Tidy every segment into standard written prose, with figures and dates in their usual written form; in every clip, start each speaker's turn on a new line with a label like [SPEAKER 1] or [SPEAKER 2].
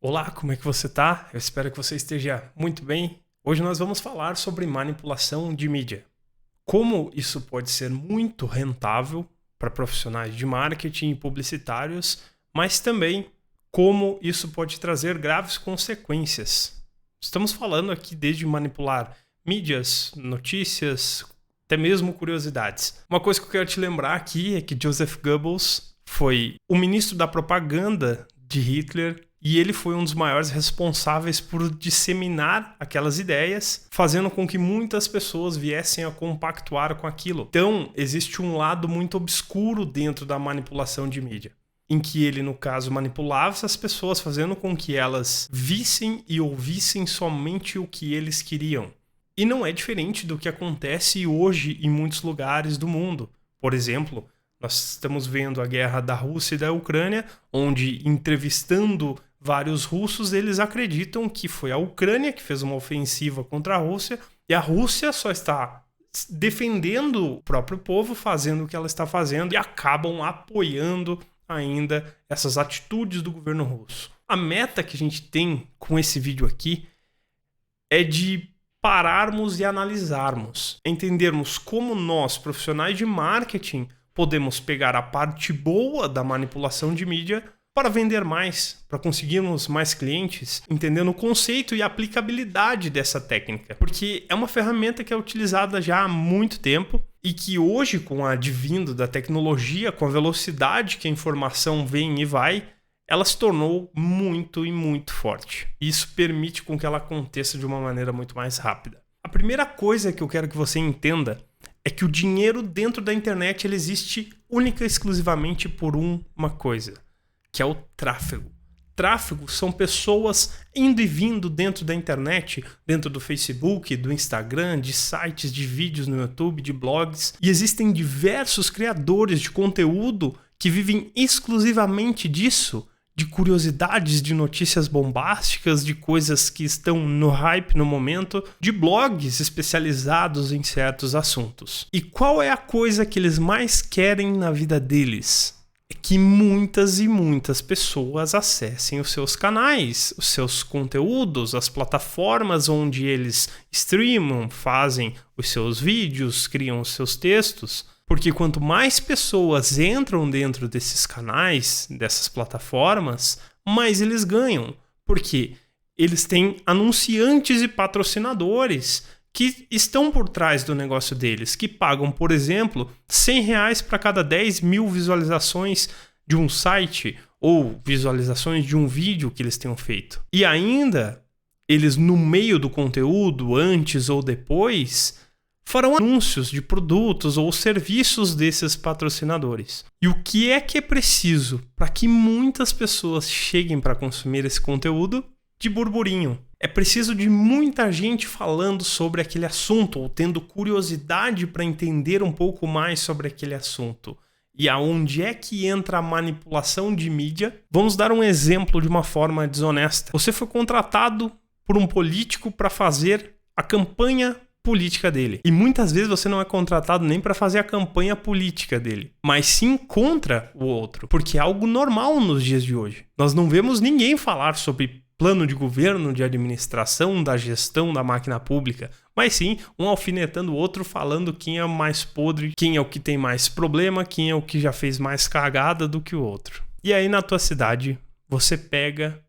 [SPEAKER 1] Olá, como é que você tá? Eu espero que você esteja muito bem. Hoje nós vamos falar sobre manipulação de mídia. Como isso pode ser muito rentável para profissionais de marketing e publicitários, mas também como isso pode trazer graves consequências. Estamos falando aqui desde manipular mídias, notícias, até mesmo curiosidades. Uma coisa que eu quero te lembrar aqui é que Joseph Goebbels foi o ministro da propaganda de Hitler e ele foi um dos maiores responsáveis por disseminar aquelas ideias, fazendo com que muitas pessoas viessem a compactuar com aquilo. Então, existe um lado muito obscuro dentro da manipulação de mídia, em que ele, no caso, manipulava essas pessoas, fazendo com que elas vissem e ouvissem somente o que eles queriam. E não é diferente do que acontece hoje em muitos lugares do mundo. Por exemplo, nós estamos vendo a guerra da Rússia e da Ucrânia, onde, entrevistando vários russos, eles acreditam que foi a Ucrânia que fez uma ofensiva contra a Rússia e a Rússia só está defendendo o próprio povo, fazendo o que ela está fazendo e acabam apoiando ainda essas atitudes do governo russo. A meta que a gente tem com esse vídeo aqui é de pararmos e analisarmos, entendermos como nós, profissionais de marketing, podemos pegar a parte boa da manipulação de mídia para vender mais, para conseguirmos mais clientes, entendendo o conceito e a aplicabilidade dessa técnica. Porque é uma ferramenta que é utilizada já há muito tempo e que hoje, com o advindo da tecnologia, com a velocidade que a informação vem e vai, ela se tornou muito e muito forte. Isso permite com que ela aconteça de uma maneira muito mais rápida. A primeira coisa que eu quero que você entenda é que o dinheiro dentro da internet ele existe única e exclusivamente por uma coisa, que é o tráfego. Tráfego são pessoas indo e vindo dentro da internet, dentro do Facebook, do Instagram, de sites, de vídeos no YouTube, de blogs. E existem diversos criadores de conteúdo que vivem exclusivamente disso, de curiosidades, de notícias bombásticas, de coisas que estão no hype no momento, de blogs especializados em certos assuntos. E qual é a coisa que eles mais querem na vida deles? É que muitas e muitas pessoas acessem os seus canais, os seus conteúdos, as plataformas onde eles streamam, fazem os seus vídeos, criam os seus textos. Porque quanto mais pessoas entram dentro desses canais, dessas plataformas, mais eles ganham. Porque eles têm anunciantes e patrocinadores que estão por trás do negócio deles, que pagam, por exemplo, R$100 para cada 10 mil visualizações de um site ou visualizações de um vídeo que eles tenham feito. E ainda, eles no meio do conteúdo, antes ou depois, farão anúncios de produtos ou serviços desses patrocinadores. E o que é preciso para que muitas pessoas cheguem para consumir esse conteúdo? De burburinho. É preciso de muita gente falando sobre aquele assunto ou tendo curiosidade para entender um pouco mais sobre aquele assunto. E aonde é que entra a manipulação de mídia? Vamos dar um exemplo de uma forma desonesta. Você foi contratado por um político para fazer a campanha política dele. E muitas vezes você não é contratado nem para fazer a campanha política dele, mas sim contra o outro, porque é algo normal nos dias de hoje. Nós não vemos ninguém falar sobre plano de governo, de administração, da gestão da máquina pública, mas sim um alfinetando o outro, falando quem é o mais podre, quem é o que tem mais problema, quem é o que já fez mais cagada do que o outro. E aí na tua cidade você pega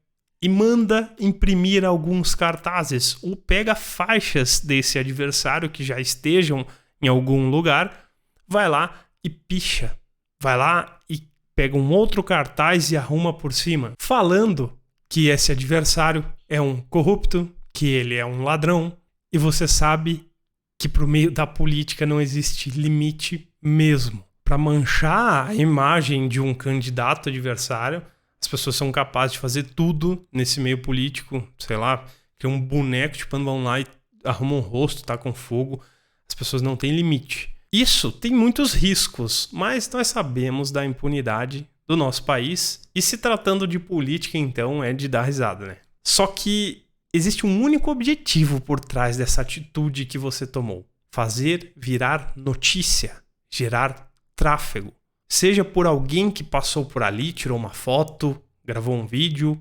[SPEAKER 1] e manda imprimir alguns cartazes ou pega faixas desse adversário que já estejam em algum lugar, vai lá e picha, vai lá e pega um outro cartaz e arruma por cima, falando que esse adversário é um corrupto, que ele é um ladrão, e você sabe que pro meio da política não existe limite mesmo. Para manchar a imagem de um candidato adversário, as pessoas são capazes de fazer tudo nesse meio político, sei lá, criam um boneco, tipo, vão lá e arrumam um rosto, tacam fogo. As pessoas não têm limite. Isso tem muitos riscos, mas nós sabemos da impunidade do nosso país. E se tratando de política, então, é de dar risada, né? Só que existe um único objetivo por trás dessa atitude que você tomou. Fazer virar notícia, gerar tráfego. Seja por alguém que passou por ali, tirou uma foto, gravou um vídeo,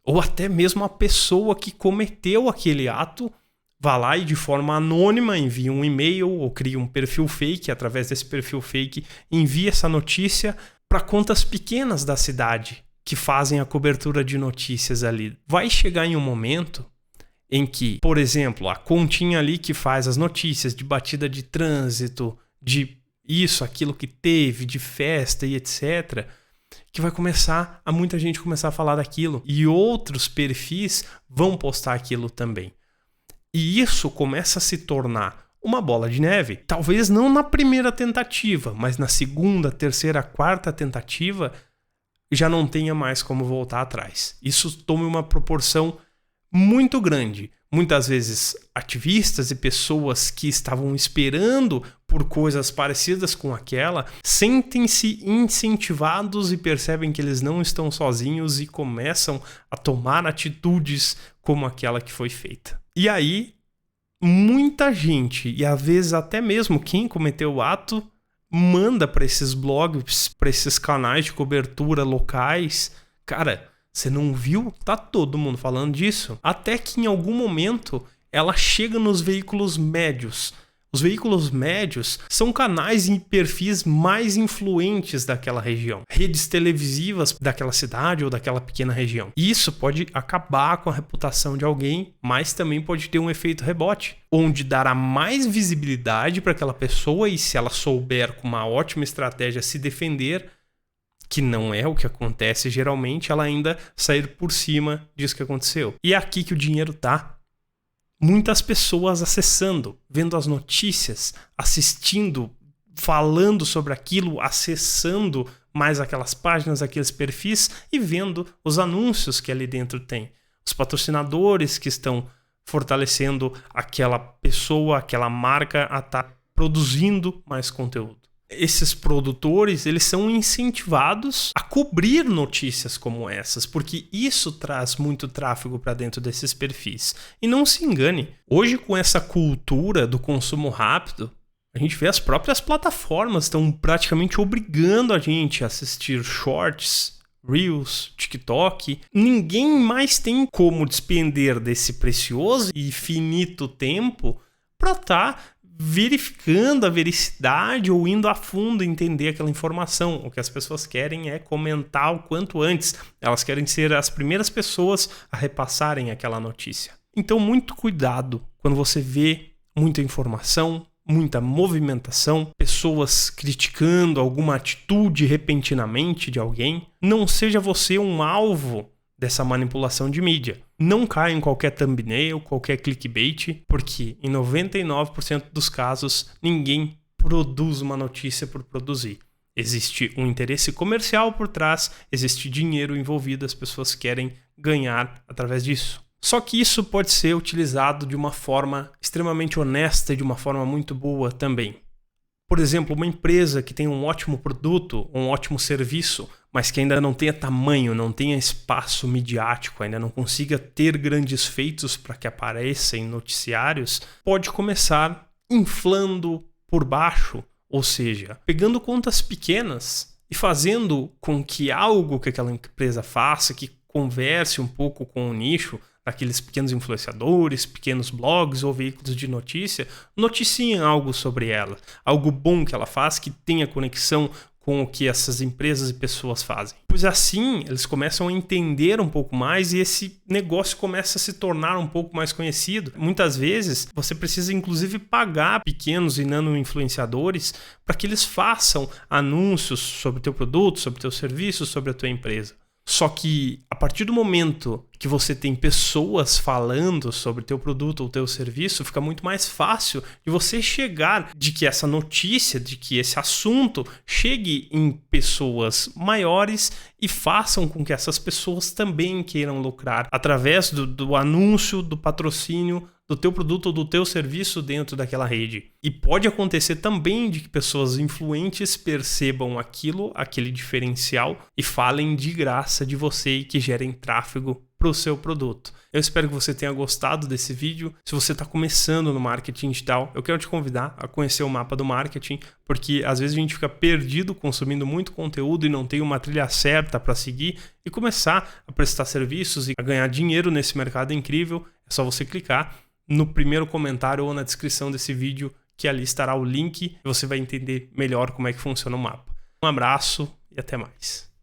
[SPEAKER 1] Ou até mesmo a pessoa que cometeu aquele ato vá lá e de forma anônima envia um e-mail ou cria um perfil fake, através desse perfil fake envia essa notícia para contas pequenas da cidade que fazem a cobertura de notícias ali. Vai chegar em um momento em que, por exemplo, a continha ali que faz as notícias de batida de trânsito, de isso, aquilo que teve, de festa e etc., que vai começar a muita gente começar a falar daquilo e outros perfis vão postar aquilo também. E isso começa a se tornar uma bola de neve, talvez não na primeira tentativa, mas na segunda, terceira, quarta tentativa já não tenha mais como voltar atrás. Isso toma uma proporção muito grande. Muitas vezes ativistas e pessoas que estavam esperando por coisas parecidas com aquela sentem-se incentivados e percebem que eles não estão sozinhos e começam a tomar atitudes como aquela que foi feita. E aí, muita gente, e às vezes até mesmo quem cometeu o ato, manda para esses blogs, para esses canais de cobertura locais. Cara, você não viu? Tá todo mundo falando disso. Até que em algum momento ela chega nos veículos médios. Os veículos médios são canais e perfis mais influentes daquela região. Redes televisivas daquela cidade ou daquela pequena região. Isso pode acabar com a reputação de alguém, mas também pode ter um efeito rebote, onde dará mais visibilidade para aquela pessoa e se ela souber com uma ótima estratégia se defender, que não é o que acontece geralmente, ela ainda sair por cima disso que aconteceu. E é aqui que o dinheiro tá. Muitas pessoas acessando, vendo as notícias, assistindo, falando sobre aquilo, acessando mais aquelas páginas, aqueles perfis e vendo os anúncios que ali dentro tem. Os patrocinadores que estão fortalecendo aquela pessoa, aquela marca a estar produzindo mais conteúdo. Esses produtores, eles são incentivados a cobrir notícias como essas, porque isso traz muito tráfego para dentro desses perfis. E não se engane, hoje com essa cultura do consumo rápido, a gente vê as próprias plataformas estão praticamente obrigando a gente a assistir shorts, Reels, TikTok. Ninguém mais tem como despender desse precioso e finito tempo para estar verificando a vericidade ou indo a fundo entender aquela informação. O que as pessoas querem é comentar o quanto antes. Elas querem ser as primeiras pessoas a repassarem aquela notícia. Então, muito cuidado quando você vê muita informação, muita movimentação, pessoas criticando alguma atitude repentinamente de alguém. Não seja você um alvo dessa manipulação de mídia. Não caia em qualquer thumbnail, qualquer clickbait, porque em 99% dos casos ninguém produz uma notícia por produzir. Existe um interesse comercial por trás, existe dinheiro envolvido, as pessoas querem ganhar através disso. Só que isso pode ser utilizado de uma forma extremamente honesta e de uma forma muito boa também. Por exemplo, uma empresa que tem um ótimo produto, um ótimo serviço, mas que ainda não tenha tamanho, não tenha espaço midiático, ainda não consiga ter grandes feitos para que apareça em noticiários, pode começar inflando por baixo, ou seja, pegando contas pequenas e fazendo com que algo que aquela empresa faça, que converse um pouco com o nicho, aqueles pequenos influenciadores, pequenos blogs ou veículos de notícia, noticiem algo sobre ela, algo bom que ela faz, que tenha conexão com o que essas empresas e pessoas fazem. Pois assim, eles começam a entender um pouco mais e esse negócio começa a se tornar um pouco mais conhecido. Muitas vezes, você precisa inclusive pagar pequenos e nano influenciadores para que eles façam anúncios sobre o teu produto, sobre o teu serviço, sobre a tua empresa. Só que a partir do momento que você tem pessoas falando sobre teu produto ou teu serviço, fica muito mais fácil de você chegar, de que essa notícia, de que esse assunto chegue em pessoas maiores e façam com que essas pessoas também queiram lucrar através do anúncio, do patrocínio do teu produto ou do teu serviço dentro daquela rede. E pode acontecer também de que pessoas influentes percebam aquilo, aquele diferencial e falem de graça de você e que gerem tráfego para o seu produto. Eu espero que você tenha gostado desse vídeo. Se você está começando no marketing digital, eu quero te convidar a conhecer o mapa do marketing, porque às vezes a gente fica perdido consumindo muito conteúdo e não tem uma trilha certa para seguir e começar a prestar serviços e a ganhar dinheiro nesse mercado incrível. É só você clicar no primeiro comentário ou na descrição desse vídeo, que ali estará o link e você vai entender melhor como é que funciona o mapa. Um abraço e até mais.